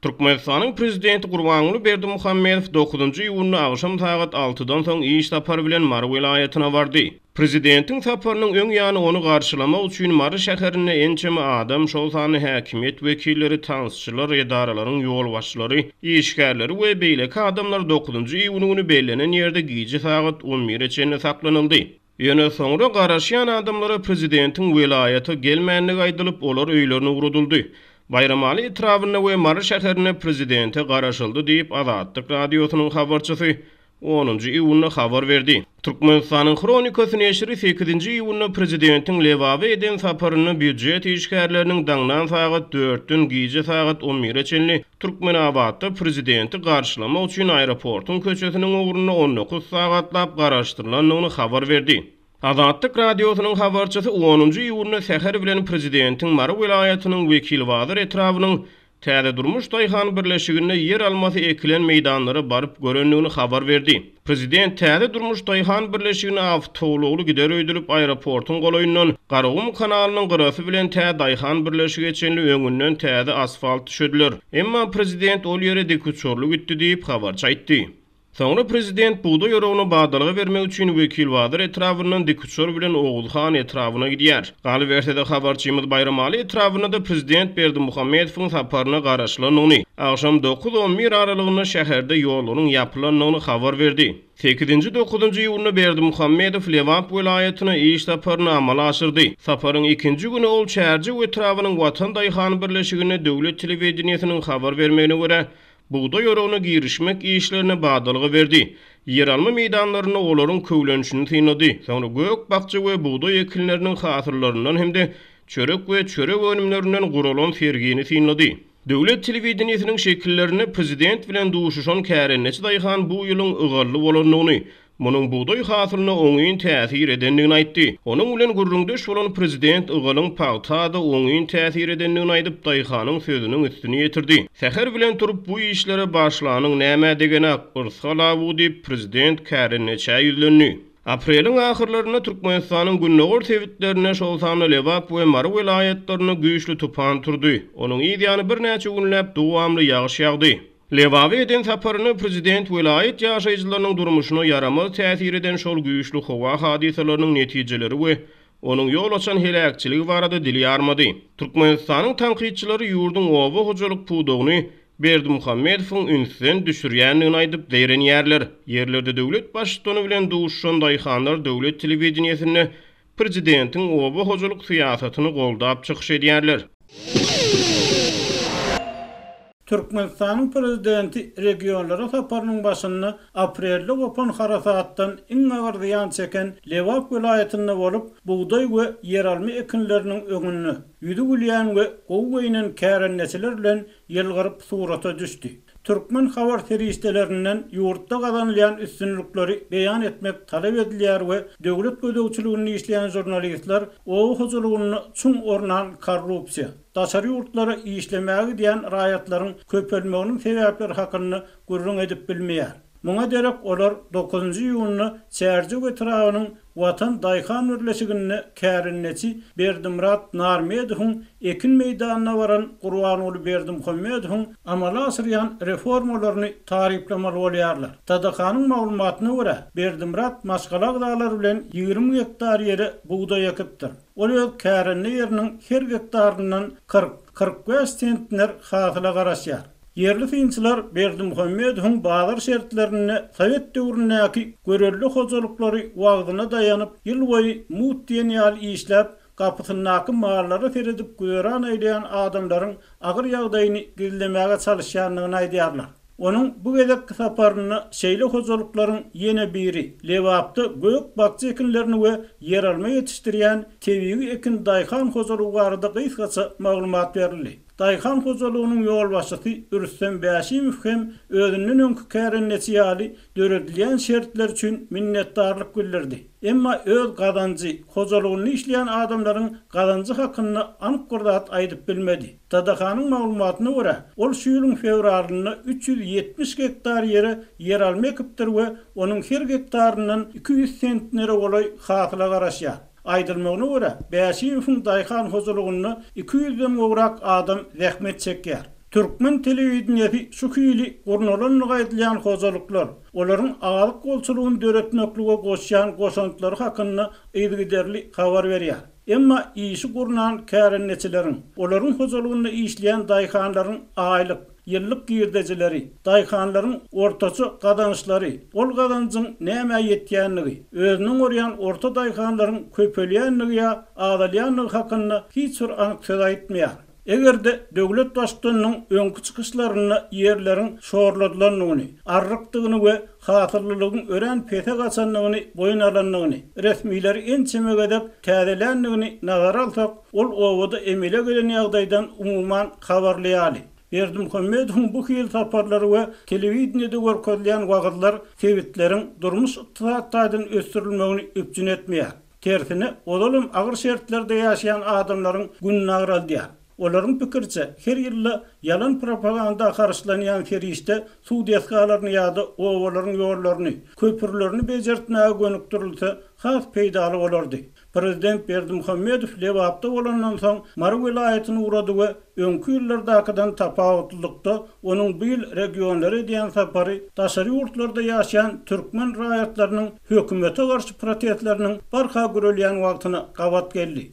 Türkmenistanyň prezidenti Gurbanuly Berdimuhammedow 9-njy iýuny agşam saat 6-dan soň iş tapary bilen Mary vilayatyna bardy. Prezidentiň saparynyň öň ýany onu garşylamak üçin Mary şäherine ençeme adam, şol sany häkimiýet wekilleri, tansçylar, edaralaryň ýol başçylary, işgärleri we beýleki adamlar 9-njy iýuny bellänen ýerde gije saat 11-e çenli saklanyldy. Ýöne soňra garaşýan adamlara prezidentiň vilayaty gelmänligi aýdylyp olar öýlerine uruduldy. Bayramaly etrawyna we Mary şäherine prezidente garaşyldy diýip Azatlyk radiosynyň habarçysy 10-njy iýuny habar berdi. Türkmenistanyň Kronikasy neşri 8-nji iýuny prezidentiň lewawe eden saparyny büdjet işgärleriniň daňdan saat 4-den gije saat 11-e çenli Türkmenabadda prezidenti garşylamak üçin aeroportun köçesiniň ugruna 19 sagatlap garaşdyrylanyny habar berdi. Azatlyk radiosynyň habarçysy 10-njy iýuny säher bilen prezidentiň Mary vilayatynyň wekil wazyr etrawynyň täze durmuş daýhan birleşigine yer almasy ekilen meýdanlara baryp görenligini habar berdi. Prezident täze durmuş daýhan birleşigine awtowlukly gider öýdülip aeroportun golaýyndan Garagum kanalynyň gyrasy bilen täze daýhan birleşigi çenli öňünden täze asfalt düşediler. Emma prezident ol ýere dikutçorluk etdi diýip habarçy aýtdy. Soňra prezident buğda ýöregine bagdalygy bermek üçin wekil wazyr etrawynyň dikutçor bilen Oğuzhan etrawyna gidýär. Galy bersede habarçymyz Bayramaly etrawyna da prezident Berdimuhammedowyň saparyna garaşylanyny, agşam 9-11 aralygyna şäherde ýollaryň ýapylanyny habar berdi. 8-9-njy iýuny Berdimuhammedow Lewap vilayatyna iş saparyny amala aşyrdy. Saparyň 2-nji güni ol Çärji etrawynyň Watan daýhan birleşigine döwlet telewizionynyň habar bermegine görä buğda ýöregine girişmek işlerine bagdalygy berdi. Yer alma meýdanlaryna olaryň köwlenişini synlady. Soňra gök bakça we buğda ekilleriniň hasyrlaryndan hemde çörek we çörek önümlerinden guralan fergini synlady. Döwlet telewizionynyň şekillerini prezident bilen duşuşan kärenneçi daýhan bu ýylyň ıgally bolanyny, munyň buğday hasyryna oňyn täsir edenligini aýtdy. Onuň bilen gurrundeş bolan prezident ıgalyň pagtada oňyn täsir edenligini aýdyp daýhanyň sözüniň üstüne ýetirdi. Säher bilen turup bu işlere başlanyň näme degeni ırsalaw diýip prezident kärenneçe ýüzlendi. Apreliň ahyrlaryna Türkmenistanyň günnäger tewitlerine şol sany Lewap we Mary vilayatlaryna güýçli tupan turdy. Onuň ýa-ni bir näçe günläp dowamly ýagyş ýagdy. Lewawe eden saparyny prezident vilayat ýaşaýjylarynyň durmuşyna yaramaz täsir eden şol güýçli howa hadisalarynyň netijeleri we onuň ýol açan helakçyligi barada dili ýarmady. Türkmenistanyň tanqidçilari ýurdun owa hojalyk puwdagyny Berdimuhammedowyň ünsüden düşürýänligini aýdyp deýrenýärler. Yerlerde döwlet başçylygy bilen duşuşan daýhanlar döwlet telewizionyny prezidentiň owa hojalyk syýasatyny goldap çykyş edýärler. Türkmenistanyň prezidenti regionlara saparynyň başyny aprelde gopan harasatdan iň agyr ziýan çeken Lewap vilayatyna bolup buğday we yer alma ekinleriniň öňüne ýüdi gülýän we gowy beýnen kärenneçiler bilen ýylgyryp surata düşdi. Türkmen habar terýistelerinden ýurtda gazanylýan üstünlikleri beýan etmek talap edilýär we döwlet gödäwçiligini işleýän jurnalistler owa hojalygyny çuň ornan korrupsiýa, daşary ýurtlara işlemäge diýen raýatlaryň köpelmeginiň sebäpleri hakyny gurrun edip bilmeýär. Muňa derek olar 9-njy iýuny Çärji etrawynyň Watan daýhan birleşigine kärenneçi Berdimurat Narmedowyň ekin meýdanyna baran Gurbanuly Berdimuhammedowyň amala asyrýan reformalaryny taryplamaly bolýarlar. Tadakanyň maglumatyna görä Berdimurat maşgalak dağlar bilen 20 hektar ýere buğday ekipdir. Ol kärenne ýeriniň her hektaryndan 40-45 sentner hasyla garaşýar. Yerli finçiler Berdimuhammedowyň bazar şertlerini Sowet döwründäki görelli hojalyklary wagtyna daýanyp ýyl boýy mut diýen ýaly işläp gapysynaky mallary seredip gören eýleýän adamlaryň agyr ýagdaýyny gizlemäge çalışýanlygyny aýdýarlar. Onun bu gezek saparyny şeýle hojalyklaryň ýene biri Lewapda gök bakça ekinlerini we yer alma ýetişdirýän tebigi ekin daýhan hojalygy barada gysgaça maglumat berildi. Daýhan hojalygynyň ýol başçysy Ürsem Bäşimow hem özüniň öňkü kärenneçi ýaly döredilýän şertler üçin minnetdarlyk bildirdi. Emma öz gazanjy hojalygyny işleýän adamlaryň gazanjy hakyny anyk gurdat aýdyp bilmedi. Tadakanyň maglumatyna görä, ol şu ýylyň fevralyna 370 hektar ýere yer alma ekipdir we onuň her hektaryndan 200 sentnere bolay hasyla garaşýar. Aýdylmagyna görä, Bäşimowyň daýhan hojalygyny 200-den gowrak adam zähmet çekýär. Türkmen televizyonyny şu küýli ornalanlyga aýdylýan hozalyklar, olaryň agalyk golçulugyny döretmeklige goşýan goşantlary hakynda ýygyderli habar berýär. Emma işi gurnan kärenneçileriň, olaryň hozalygyny işleýän daýhanlaryň aýlyk, ýyllyk girdecileri, daýhanlaryň ortaça gadançlary, ol gadançyň näme ýetýänligi, özüniň orýan orta daýhanlaryň köpelýänligi ýa azalýanlygy hakynda hiç bir anyk söz aýtmaýar. Egerde döwlet başçylygynyň öňkü çykyşlaryny ýerleriň şorladylanlygyny, arrykdygyny we hatyrlylygyň ören pete gaçanlygyny boyun alanlygyny, resmiýler ençemegedek täzelänligini nazara alsak, ol owada emele gelen ýagdaýdan umuman habarlaýaly. Berdimuhammedowyň bu hyl taparlary we telewizionyda görkezilýän wagtlar sewitleriň durmuş ykdysadyň ösdürilmegini üpjün etmeýär. Tersine, olalım agyr şertlerde ýaşaýan adamlaryň gününi agyraldyar. Olaryň pikirçe, her ýyly yalan propaganda karşılanýan ferişte suwdiýatkalaryny ýa-da owalaryň ýollaryny, köpürlerini bejertmäge gönükdirilse, has peýdaly bolardy. Prezident Berdimuhammedow lewapda bolandan soň Mara vilayatyny urady we öňkü ýyllardakydan tapawutlykda onuň bu ýyl regionlary diýen sapary daşary ýurtlarda ýaşaýan türkmen raýatlarynyň hökümete garşy protestleriniň barha gürelýän wagtyna gabat geldi.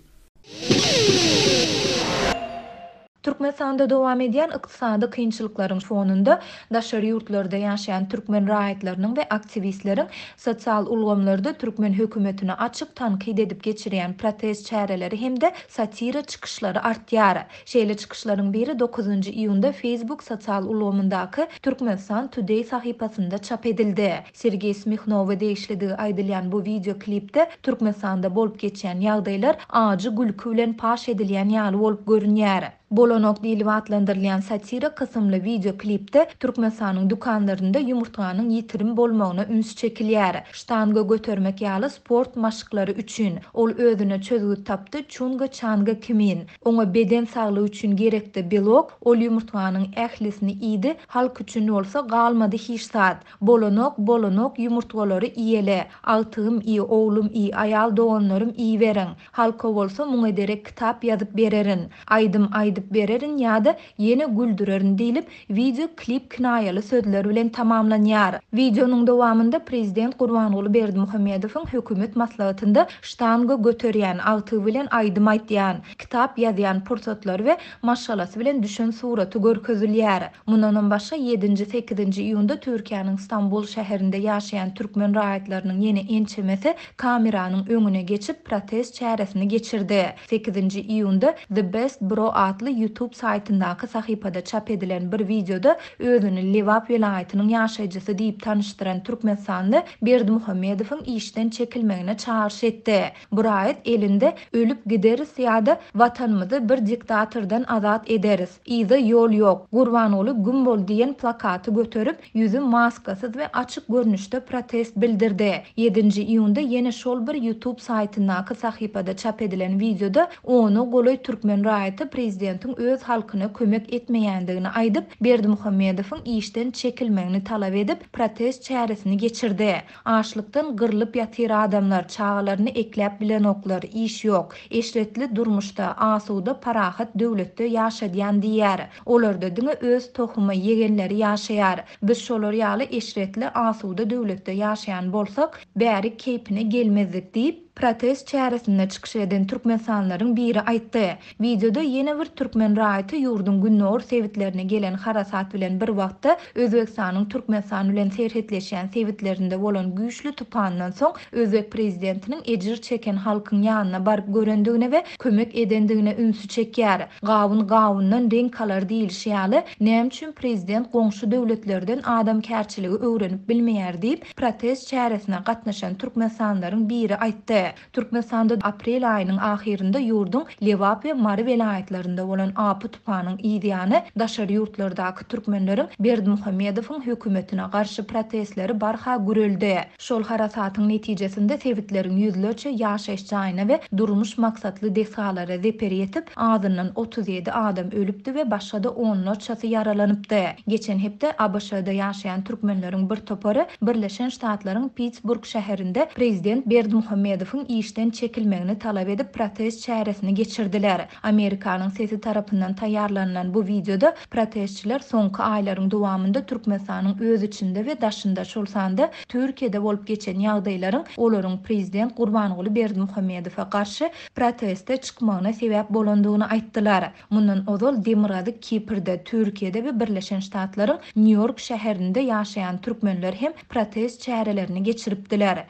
Türkmenistanda dowam edýän ykdysady kynçylyklaryň fonunda daşary ýurtlarda ýaşaýan türkmen raýatlarynyň we aktivistleriň sosial ulgamlarda türkmen hökümetini açyk tankyd edip geçirýän protest çäreleri hemde satira çykyşlary artýar. Şeýle çykyşlaryň biri 9-njy iýunda Facebook sosial ulgamyndaky Turkmenistan Today sahypasynda çap edildi. Sergey Smikhnov deýişligi aýdylýan bu video klipde Türkmenistanda bolup geçýän ýagdaýlar ajy gülkü bilen paş edilýän ýaly bolup görünýär. Bolonok diýilip adlandyrylýan satira kysymly video klipde Türkmenistanyň dukanlarynda ýumurtganyň ýitirim bolmagyna üns çekilýär. Ştanga götermek ýaly sport maşyklary üçin ol özüne çözgüt tapdy. Çunga çanga kimin? Oňa beden saglygy üçin gerekli belok ol ýumurtganyň ählisini ýydy. Halk üçin bolsa galmady hiç saat. Bolonok ýumurtgalary iýele. Altygym iý, oglum iý, aýal doganlarym iý beriň. Halka bolsa muňa derek kitap ýazyp bererin. Aýdym bererin ýa-da ýene güldürerin diýilip video klip kinaýaly sözler bilen tamamlanýar. Videonuň dowamında prezident Gurbanuly Berdimuhammedowyň hökümet maslahatynda ştanga göterýän, agty bilen aýdym aýtýan, kitap ýazýan pursatlar we maşgalasy bilen düşen suraty görkezilýär. Mundan başga 7-8-nji iýunda Türkiýanyň Istanbul şäherinde ýaşaýan türkmen raýatlarynyň ýene ençemesi kameranyň öňüne geçip protest çäresini geçirdi. 8-nji iýunda The Best Bro adly YouTube saytyndaky sahypada çap edilen bir videoda özüni Lewap vilayatynyň ýaşaýjysy diýip tanıştyran Türkmenistanly Berdimuhammedowyň işden çekilmegine çağrış etdi. Bu raýat elinde ölüp gideriz ýa-da watanymyzy bir diktatordan azat ederiz. Ýa-da ýol ýok. Gurbanuly gün bol diýen plakaty göterip ýüzü maskasyz we açyk görnüşde protest bildirdi. 7-nji iýunda ýene şol bir YouTube saytyndaky sahypada çap edilen videoda onu goly türkmen raýaty prezidentin öz halkyna kömek etmeýändigini aýdyp Berdimuhammedowyň işden çekilmegini talap edip protest çäresini geçirdi. Açlykdan gyrlyp ýatyr adamlar çağalaryny ekläp bilen oklar, iş ýok. Eşretli durmuşda asuda parahat döwletde ýaşadýan diýär. Olarda diňe öz tohumy ýegenleri ýaşaýar. Biz şolar ýaly eşretli asuda döwletde ýaşaýan bolsak, bäri keypine gelmezdik diýip protest çäresinde çykyş eden türkmensanlaryň biri aýtdy. Videoda ýene bir türkmen raýaty ýurdun günnor sewitlerine gelen harasat bilen bir wagtda Özbekistanyň Türkmenistan bilen serhetleşýän sewitlerinde bolan güýçlü tupandan soň Özbek prezidentiniň ejir çeken halkyň ýanyna baryp görendigine we kömek edendigine ünsü çekýär. Gawundan renk kalar diýilýär. Näme üçin prezident goňşy döwletlerden adam kärçiligi öwrenip bilmeýär diýip protest çäresine gatnaşan türkmensanlaryň biri aýtdy. Türkmenistanda aprel aýynyň ahirinde ýurdun Lewap we Mara vilayatlarynda bolan apy tupanyň ýydyany daşary ýurtlardaky türkmenleriň Berdimuhammedowyň hökümetine garşy protestleri barha güreldi. Şol harasatyň netijesinde sewitleriň ýüzlerçe ýaşaýyş jaýyna we durmuş maksatly desalara zeper ýetip azyndan 37 adam ölüpdi we başga-da onlarçasy yaralanypdy. Geçen hepde ABŞ-da ýaşaýan türkmenleriň bir topary Birleşen Ştatlaryň Pittsburgh şäherinde prezident Berdimuhammedowyň Trump'ın işten çekilmegini talap edip protest çäresini geçirdiler. Amerikanyň sesi tarapyndan taýýarlanan bu videoda protestçiler soňky aýlaryň dowamında Türkmenistanyň öz içinde we daşynda şolsanda Türkiýede bolup geçen ýagdaýlaryň olaryň prezident Gurbanguly Berdimuhammedowa garşy proteste çykmagyna sebäp bolandygyny aýtdylar. Mundan ozal Demirgazyk Kiprde, Türkiýede we Birleşen Ştatlaryň New York şäherinde ýaşaýan türkmenler hem protest çärelerini geçiripdiler.